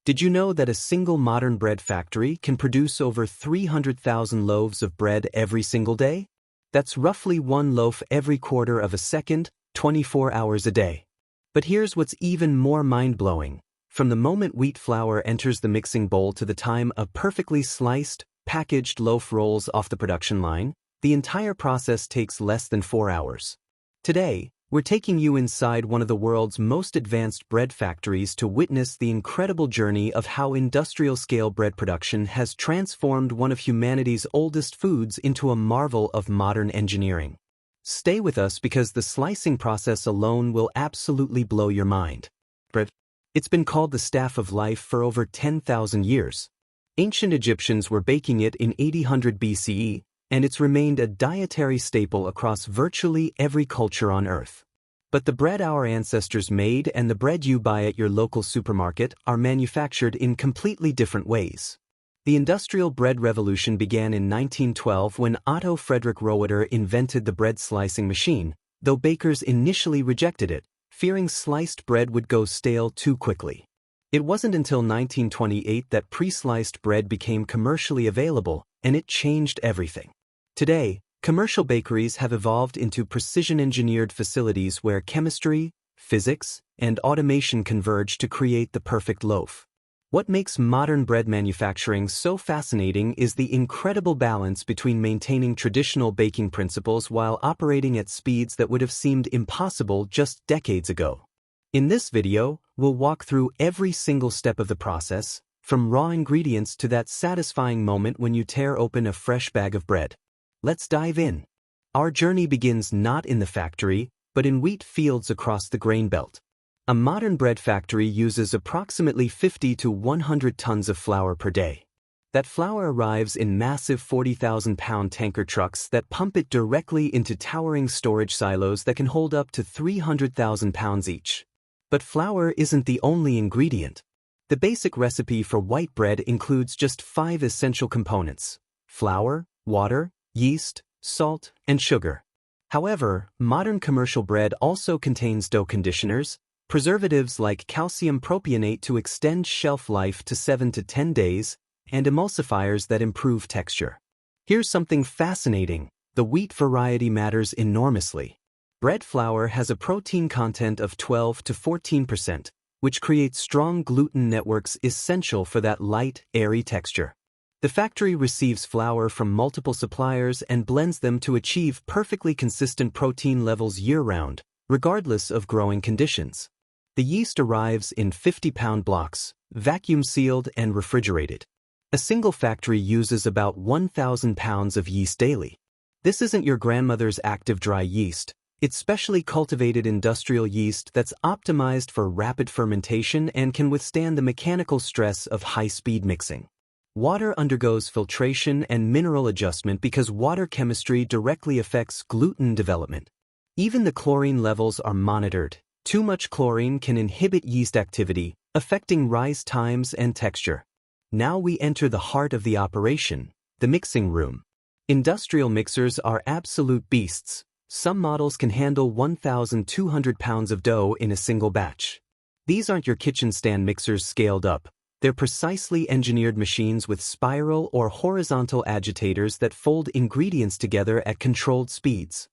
Did you know that a single modern bread factory can produce over 300,000 loaves of bread every single day? That's roughly one loaf every quarter of a second, 24 hours a day. But here's what's even more mind-blowing. From the moment wheat flour enters the mixing bowl to the time a perfectly sliced, packaged loaf rolls off the production line, the entire process takes less than 4 hours. Today, we're taking you inside one of the world's most advanced bread factories to witness the incredible journey of how industrial-scale bread production has transformed one of humanity's oldest foods into a marvel of modern engineering. Stay with us because the slicing process alone will absolutely blow your mind. Bread. It's been called the staff of life for over 10,000 years. Ancient Egyptians were baking it in 800 BCE, and it's remained a dietary staple across virtually every culture on Earth. But the bread our ancestors made and the bread you buy at your local supermarket are manufactured in completely different ways. The Industrial Bread Revolution began in 1912 when Otto Frederick Roeder invented the bread slicing machine, though bakers initially rejected it, fearing sliced bread would go stale too quickly. It wasn't until 1928 that pre-sliced bread became commercially available, and it changed everything. Today, commercial bakeries have evolved into precision-engineered facilities where chemistry, physics, and automation converge to create the perfect loaf. What makes modern bread manufacturing so fascinating is the incredible balance between maintaining traditional baking principles while operating at speeds that would have seemed impossible just decades ago. In this video, we'll walk through every single step of the process, from raw ingredients to that satisfying moment when you tear open a fresh bag of bread. Let's dive in. Our journey begins not in the factory, but in wheat fields across the grain belt. A modern bread factory uses approximately 50 to 100 tons of flour per day. That flour arrives in massive 40,000-pound tanker trucks that pump it directly into towering storage silos that can hold up to 300,000 pounds each. But flour isn't the only ingredient. The basic recipe for white bread includes just 5 essential components: flour, water, yeast, salt, and sugar. However, modern commercial bread also contains dough conditioners, preservatives like calcium propionate to extend shelf life to 7 to 10 days, and emulsifiers that improve texture. Here's something fascinating: the wheat variety matters enormously. Bread flour has a protein content of 12 to 14%, which creates strong gluten networks essential for that light, airy texture. The factory receives flour from multiple suppliers and blends them to achieve perfectly consistent protein levels year-round, regardless of growing conditions. The yeast arrives in 50-pound blocks, vacuum-sealed and refrigerated. A single factory uses about 1,000 pounds of yeast daily. This isn't your grandmother's active dry yeast. It's specially cultivated industrial yeast that's optimized for rapid fermentation and can withstand the mechanical stress of high-speed mixing. Water undergoes filtration and mineral adjustment because water chemistry directly affects gluten development. Even the chlorine levels are monitored. Too much chlorine can inhibit yeast activity, affecting rise times and texture. Now we enter the heart of the operation, the mixing room. Industrial mixers are absolute beasts. Some models can handle 1,200 pounds of dough in a single batch. These aren't your kitchen stand mixers scaled up. They're precisely engineered machines with spiral or horizontal agitators that fold ingredients together at controlled speeds.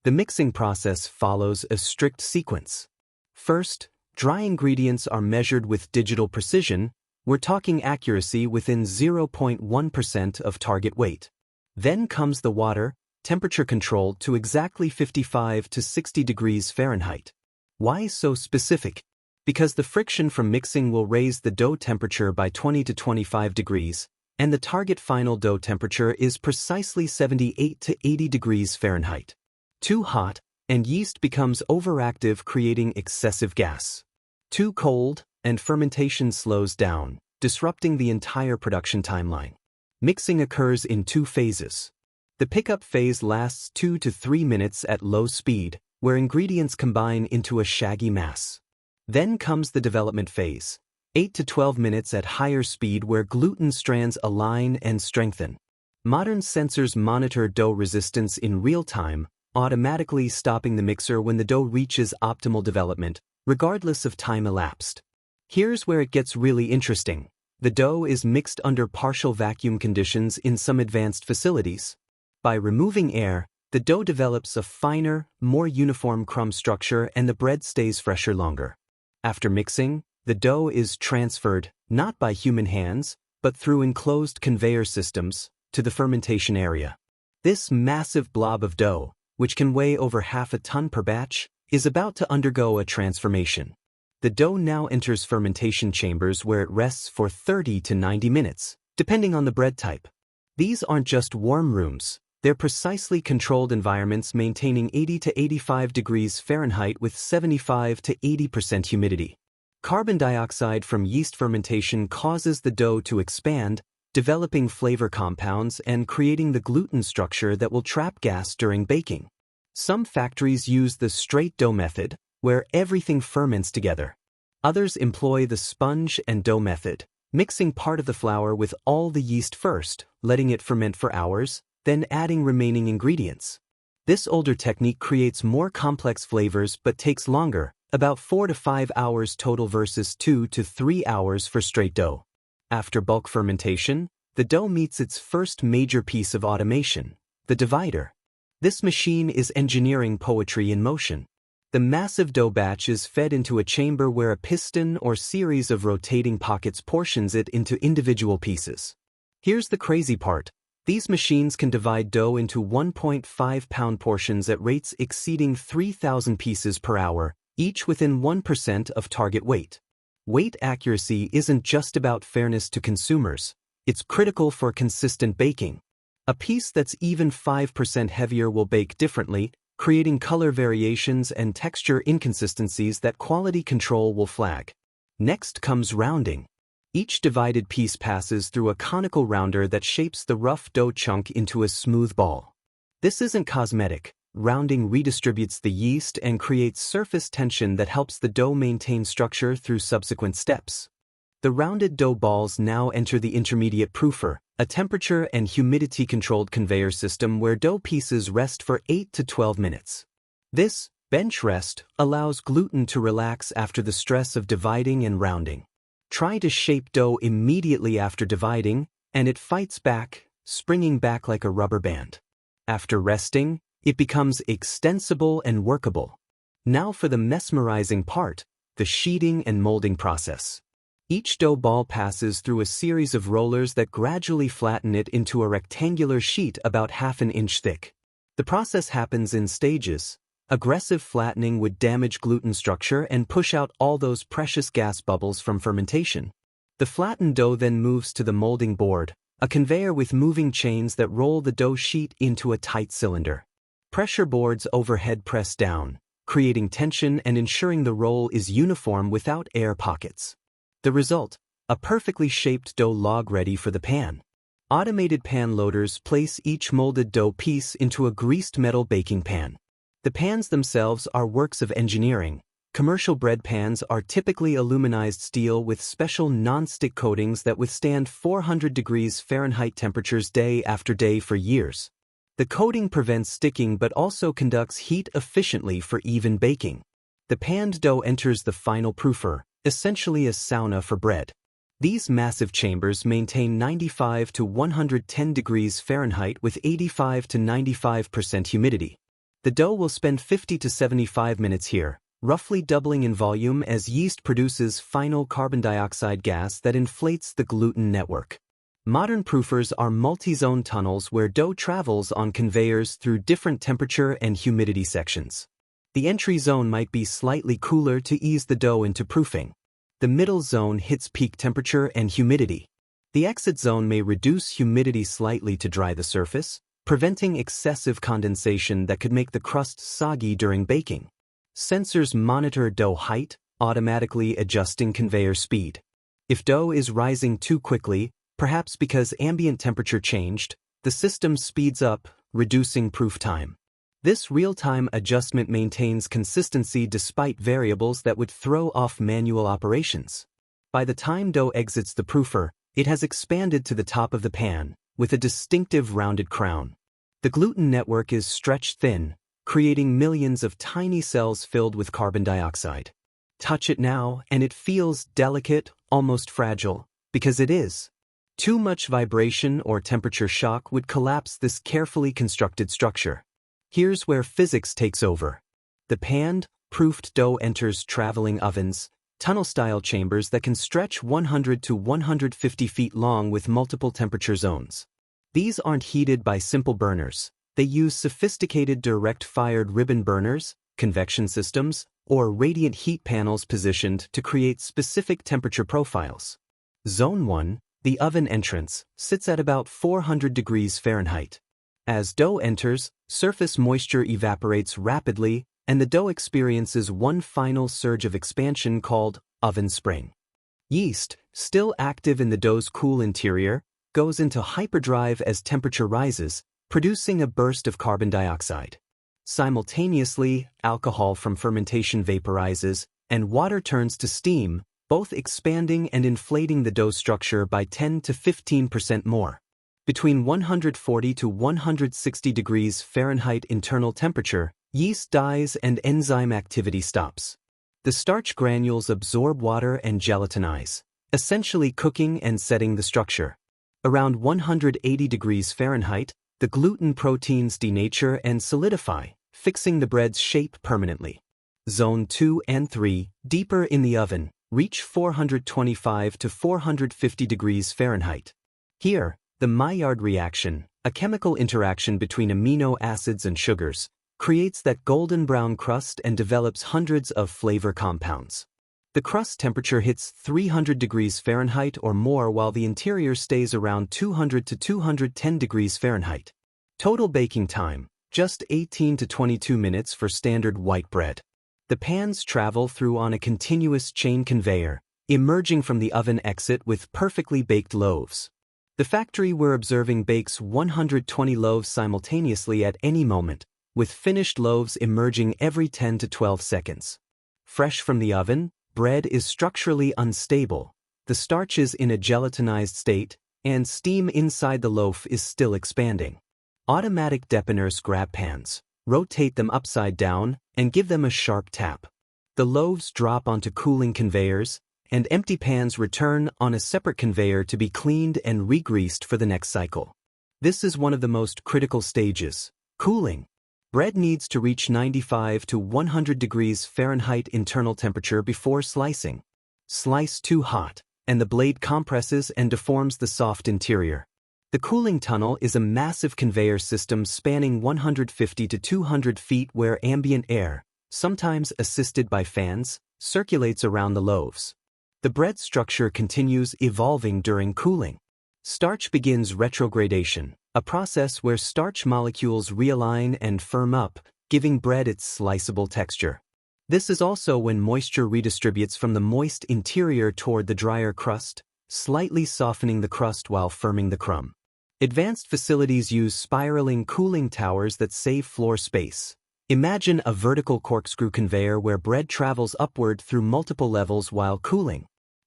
The mixing process follows a strict sequence. First, dry ingredients are measured with digital precision. We're talking accuracy within 0.1% of target weight. Then comes the water, temperature controlled to exactly 55 to 60 degrees Fahrenheit. Why so specific? Because the friction from mixing will raise the dough temperature by 20 to 25 degrees, and the target final dough temperature is precisely 78 to 80 degrees Fahrenheit. Too hot, and yeast becomes overactive, creating excessive gas. Too cold, and fermentation slows down, disrupting the entire production timeline. Mixing occurs in 2 phases. The pickup phase lasts 2 to 3 minutes at low speed, where ingredients combine into a shaggy mass. Then comes the development phase, 8 to 12 minutes at higher speed, where gluten strands align and strengthen. Modern sensors monitor dough resistance in real time, automatically stopping the mixer when the dough reaches optimal development, regardless of time elapsed. Here's where it gets really interesting. The dough is mixed under partial vacuum conditions in some advanced facilities. By removing air, the dough develops a finer, more uniform crumb structure and the bread stays fresher longer. After mixing, the dough is transferred, not by human hands, but through enclosed conveyor systems, to the fermentation area. This massive blob of dough, which can weigh over half a ton per batch, is about to undergo a transformation. The dough now enters fermentation chambers where it rests for 30 to 90 minutes, depending on the bread type. These aren't just warm rooms, they're precisely controlled environments maintaining 80 to 85 degrees Fahrenheit with 75 to 80% humidity. Carbon dioxide from yeast fermentation causes the dough to expand, developing flavor compounds and creating the gluten structure that will trap gas during baking. Some factories use the straight dough method, where everything ferments together. Others employ the sponge and dough method, mixing part of the flour with all the yeast first, letting it ferment for hours, then adding remaining ingredients. This older technique creates more complex flavors but takes longer, about 4 to 5 hours total versus 2 to 3 hours for straight dough. After bulk fermentation, the dough meets its first major piece of automation, the divider. This machine is engineering poetry in motion. The massive dough batch is fed into a chamber where a piston or series of rotating pockets portions it into individual pieces. Here's the crazy part. These machines can divide dough into 1.5-pound portions at rates exceeding 3,000 pieces per hour, each within 1% of target weight. Weight accuracy isn't just about fairness to consumers, it's critical for consistent baking. A piece that's even 5% heavier will bake differently, creating color variations and texture inconsistencies that quality control will flag. Next comes rounding. Each divided piece passes through a conical rounder that shapes the rough dough chunk into a smooth ball. This isn't cosmetic. Rounding redistributes the yeast and creates surface tension that helps the dough maintain structure through subsequent steps. The rounded dough balls now enter the intermediate proofer, a temperature and humidity-controlled conveyor system where dough pieces rest for 8 to 12 minutes. This bench rest allows gluten to relax after the stress of dividing and rounding. Try to shape dough immediately after dividing, and it fights back, springing back like a rubber band. After resting, it becomes extensible and workable. Now for the mesmerizing part, the sheeting and molding process. Each dough ball passes through a series of rollers that gradually flatten it into a rectangular sheet about half an inch thick. The process happens in stages. Aggressive flattening would damage gluten structure and push out all those precious gas bubbles from fermentation. The flattened dough then moves to the molding board, a conveyor with moving chains that roll the dough sheet into a tight cylinder. Pressure boards overhead press down, creating tension and ensuring the roll is uniform without air pockets. The result, a perfectly shaped dough log ready for the pan. Automated pan loaders place each molded dough piece into a greased metal baking pan. The pans themselves are works of engineering. Commercial bread pans are typically aluminized steel with special non-stick coatings that withstand 400 degrees Fahrenheit temperatures day after day for years. The coating prevents sticking but also conducts heat efficiently for even baking. The panned dough enters the final proofer, essentially a sauna for bread. These massive chambers maintain 95 to 110 degrees Fahrenheit with 85 to 95% humidity. The dough will spend 50 to 75 minutes here, roughly doubling in volume as yeast produces final carbon dioxide gas that inflates the gluten network. Modern proofers are multi-zone tunnels where dough travels on conveyors through different temperature and humidity sections. The entry zone might be slightly cooler to ease the dough into proofing. The middle zone hits peak temperature and humidity. The exit zone may reduce humidity slightly to dry the surface, preventing excessive condensation that could make the crust soggy during baking. Sensors monitor dough height, automatically adjusting conveyor speed. If dough is rising too quickly, perhaps because ambient temperature changed, the system speeds up, reducing proof time. This real-time adjustment maintains consistency despite variables that would throw off manual operations. By the time dough exits the proofer, it has expanded to the top of the pan, with a distinctive rounded crown. The gluten network is stretched thin, creating millions of tiny cells filled with carbon dioxide. touch it now and it feels delicate, almost fragile, because it is. Too much vibration or temperature shock would collapse this carefully constructed structure. Here's where physics takes over. The panned, proofed dough enters traveling ovens, tunnel-style chambers that can stretch 100 to 150 feet long with multiple temperature zones. These aren't heated by simple burners. They use sophisticated direct-fired ribbon burners, convection systems, or radiant heat panels positioned to create specific temperature profiles. Zone 1, the oven entrance, sits at about 400 degrees Fahrenheit. As dough enters, surface moisture evaporates rapidly, and the dough experiences one final surge of expansion called oven spring. Yeast, still active in the dough's cool interior, goes into hyperdrive as temperature rises, producing a burst of carbon dioxide. Simultaneously, alcohol from fermentation vaporizes, and water turns to steam, both expanding and inflating the dough structure by 10 to 15% more. Between 140 to 160 degrees Fahrenheit internal temperature, yeast dies and enzyme activity stops. The starch granules absorb water and gelatinize, essentially cooking and setting the structure. Around 180 degrees Fahrenheit, the gluten proteins denature and solidify, fixing the bread's shape permanently. Zone 2 and 3, deeper in the oven, reach 425 to 450 degrees Fahrenheit. Here, the Maillard reaction, a chemical interaction between amino acids and sugars, creates that golden brown crust and develops hundreds of flavor compounds. The crust temperature hits 300 degrees Fahrenheit or more while the interior stays around 200 to 210 degrees Fahrenheit. Total baking time, just 18 to 22 minutes for standard white bread. The pans travel through on a continuous chain conveyor, emerging from the oven exit with perfectly baked loaves. The factory we're observing bakes 120 loaves simultaneously at any moment, with finished loaves emerging every 10 to 12 seconds. Fresh from the oven, bread is structurally unstable, the starch is in a gelatinized state, and steam inside the loaf is still expanding. Automatic depaners grab pans, rotate them upside down, and give them a sharp tap. The loaves drop onto cooling conveyors, and empty pans return on a separate conveyor to be cleaned and re-greased for the next cycle. This is one of the most critical stages, cooling. Bread needs to reach 95 to 100 degrees Fahrenheit internal temperature before slicing. Slice too hot, and the blade compresses and deforms the soft interior. The cooling tunnel is a massive conveyor system spanning 150 to 200 feet where ambient air, sometimes assisted by fans, circulates around the loaves. The bread structure continues evolving during cooling. Starch begins retrogradation, a process where starch molecules realign and firm up, giving bread its sliceable texture. This is also when moisture redistributes from the moist interior toward the drier crust, slightly softening the crust while firming the crumb. Advanced facilities use spiraling cooling towers that save floor space. Imagine a vertical corkscrew conveyor where bread travels upward through multiple levels while cooling.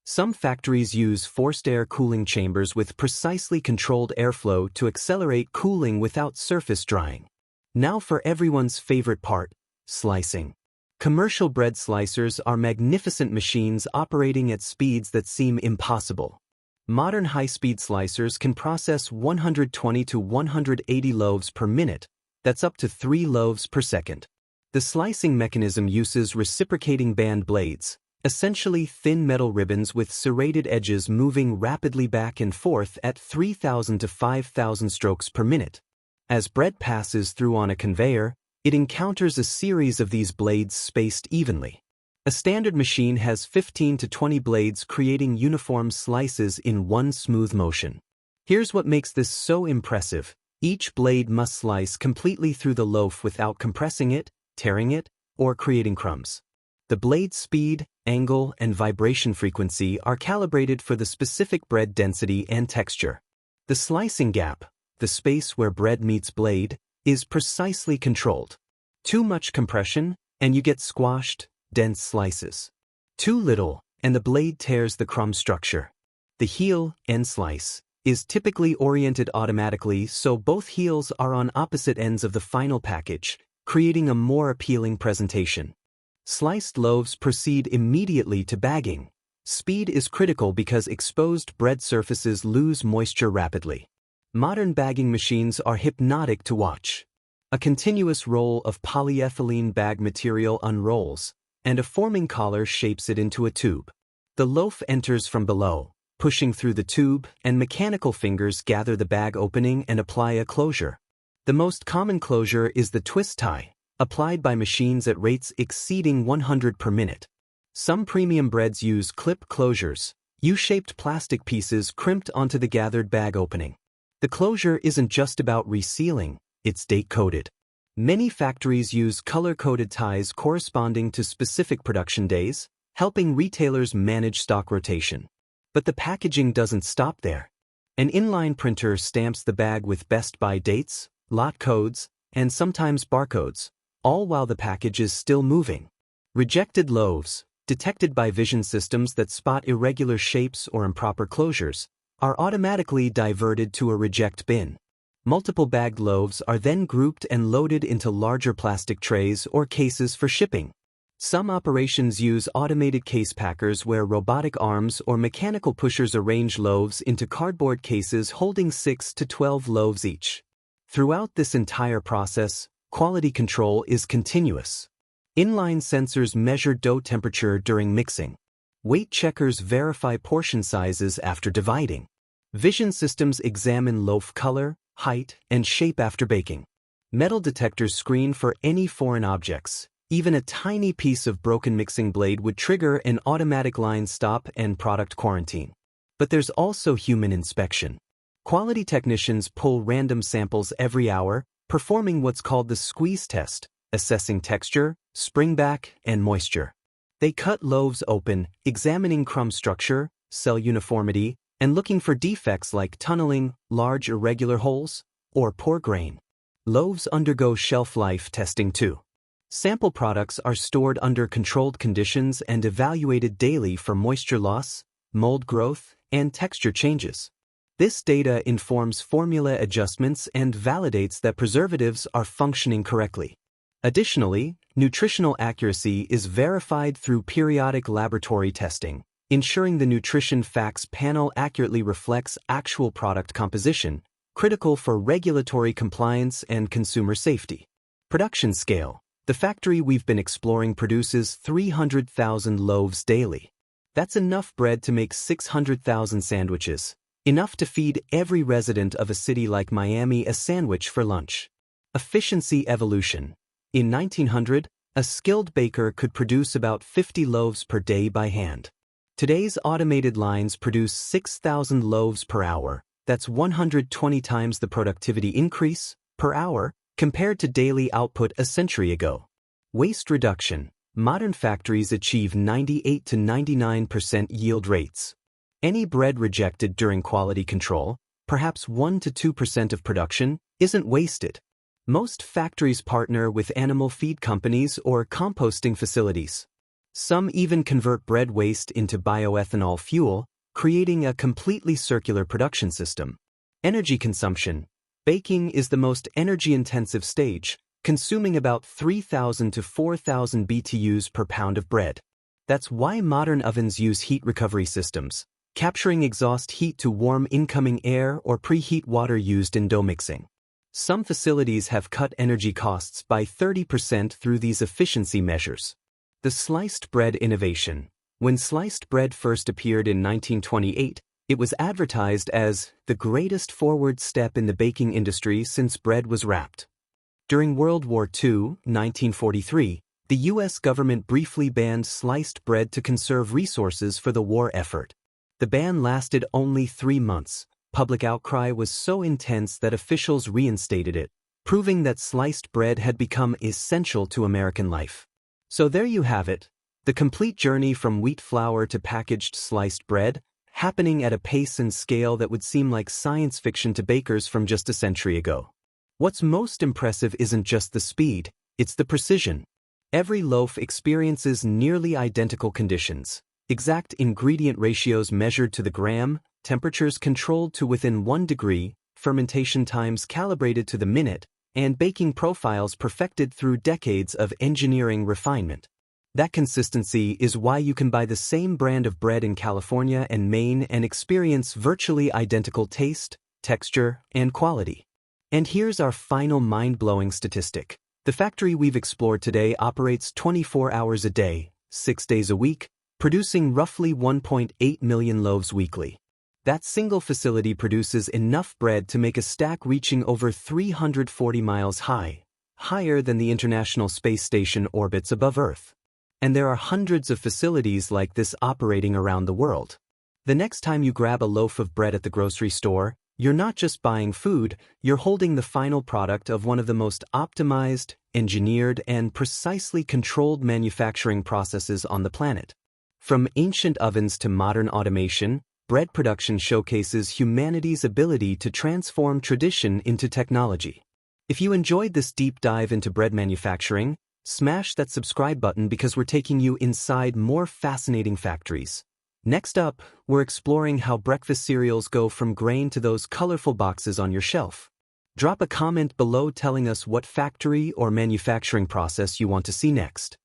Some factories use forced air cooling chambers with precisely controlled airflow to accelerate cooling without surface drying. Now for everyone's favorite part, slicing. Commercial bread slicers are magnificent machines operating at speeds that seem impossible. Modern high-speed slicers can process 120 to 180 loaves per minute, that's up to 3 loaves per second. The slicing mechanism uses reciprocating band blades, essentially thin metal ribbons with serrated edges moving rapidly back and forth at 3,000 to 5,000 strokes per minute. As bread passes through on a conveyor, it encounters a series of these blades spaced evenly. A standard machine has 15 to 20 blades creating uniform slices in one smooth motion. Here's what makes this so impressive. Each blade must slice completely through the loaf without compressing it, tearing it, or creating crumbs. The blade's speed, angle, and vibration frequency are calibrated for the specific bread density and texture. The slicing gap, the space where bread meets blade, is precisely controlled. Too much compression, and you get squashed, dense slices. Too little, and the blade tears the crumb structure. The heel, end slice, is typically oriented automatically so both heels are on opposite ends of the final package, creating a more appealing presentation. Sliced loaves proceed immediately to bagging. Speed is critical because exposed bread surfaces lose moisture rapidly. Modern bagging machines are hypnotic to watch. A continuous roll of polyethylene bag material unrolls, and a forming collar shapes it into a tube. The loaf enters from below, pushing through the tube, and mechanical fingers gather the bag opening and apply a closure. The most common closure is the twist tie, applied by machines at rates exceeding 100 per minute. Some premium breads use clip closures, U-shaped plastic pieces crimped onto the gathered bag opening. The closure isn't just about resealing, it's date-coded. Many factories use color-coded ties corresponding to specific production days, helping retailers manage stock rotation. But the packaging doesn't stop there. An inline printer stamps the bag with best-by dates, lot codes, and sometimes barcodes, all while the package is still moving. Rejected loaves, detected by vision systems that spot irregular shapes or improper closures, are automatically diverted to a reject bin. Multiple bagged loaves are then grouped and loaded into larger plastic trays or cases for shipping. Some operations use automated case packers where robotic arms or mechanical pushers arrange loaves into cardboard cases holding 6 to 12 loaves each. Throughout this entire process, quality control is continuous. Inline sensors measure dough temperature during mixing. Weight checkers verify portion sizes after dividing. Vision systems examine loaf color, height, and shape after baking. Metal detectors screen for any foreign objects. Even a tiny piece of broken mixing blade would trigger an automatic line stop and product quarantine. But there's also human inspection. Quality technicians pull random samples every hour, performing what's called the squeeze test, assessing texture, springback, and moisture. They cut loaves open, examining crumb structure, cell uniformity, and looking for defects like tunneling, large irregular holes, or poor grain. Loaves undergo shelf life testing too. Sample products are stored under controlled conditions and evaluated daily for moisture loss, mold growth, and texture changes. This data informs formula adjustments and validates that preservatives are functioning correctly. Additionally, nutritional accuracy is verified through periodic laboratory testing, ensuring the nutrition facts panel accurately reflects actual product composition, critical for regulatory compliance and consumer safety. Production scale. The factory we've been exploring produces 300,000 loaves daily. That's enough bread to make 600,000 sandwiches, enough to feed every resident of a city like Miami a sandwich for lunch. Efficiency evolution. In 1900, a skilled baker could produce about 50 loaves per day by hand. Today's automated lines produce 6,000 loaves per hour. That's 120 times the productivity increase per hour compared to daily output a century ago. Waste reduction. Modern factories achieve 98 to 99% yield rates. Any bread rejected during quality control, perhaps 1 to 2% of production, isn't wasted. Most factories partner with animal feed companies or composting facilities. Some even convert bread waste into bioethanol fuel, creating a completely circular production system. Energy consumption. Baking is the most energy-intensive stage, consuming about 3,000 to 4,000 BTUs per pound of bread. That's why modern ovens use heat recovery systems, capturing exhaust heat to warm incoming air or preheat water used in dough mixing. Some facilities have cut energy costs by 30% through these efficiency measures. The sliced bread innovation. When sliced bread first appeared in 1928, it was advertised as the greatest forward step in the baking industry since bread was wrapped. During World War II, 1943, the U.S. government briefly banned sliced bread to conserve resources for the war effort. The ban lasted only 3 months. Public outcry was so intense that officials reinstated it, proving that sliced bread had become essential to American life. So there you have it, the complete journey from wheat flour to packaged sliced bread, happening at a pace and scale that would seem like science fiction to bakers from just a century ago. What's most impressive isn't just the speed, it's the precision. Every loaf experiences nearly identical conditions, exact ingredient ratios measured to the gram, temperatures controlled to within 1 degree, fermentation times calibrated to the minute, and baking profiles perfected through decades of engineering refinement. That consistency is why you can buy the same brand of bread in California and Maine and experience virtually identical taste, texture, and quality. And here's our final mind-blowing statistic. The factory we've explored today operates 24 hours a day, 6 days a week, producing roughly 1.8 million loaves weekly. That single facility produces enough bread to make a stack reaching over 340 miles high, higher than the International Space Station orbits above Earth. And there are hundreds of facilities like this operating around the world. The next time you grab a loaf of bread at the grocery store, you're not just buying food, you're holding the final product of one of the most optimized, engineered, and precisely controlled manufacturing processes on the planet. From ancient ovens to modern automation, bread production showcases humanity's ability to transform tradition into technology. If you enjoyed this deep dive into bread manufacturing, smash that subscribe button because we're taking you inside more fascinating factories. Next up, we're exploring how breakfast cereals go from grain to those colorful boxes on your shelf. Drop a comment below telling us what factory or manufacturing process you want to see next.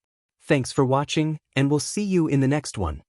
Thanks for watching, and we'll see you in the next one.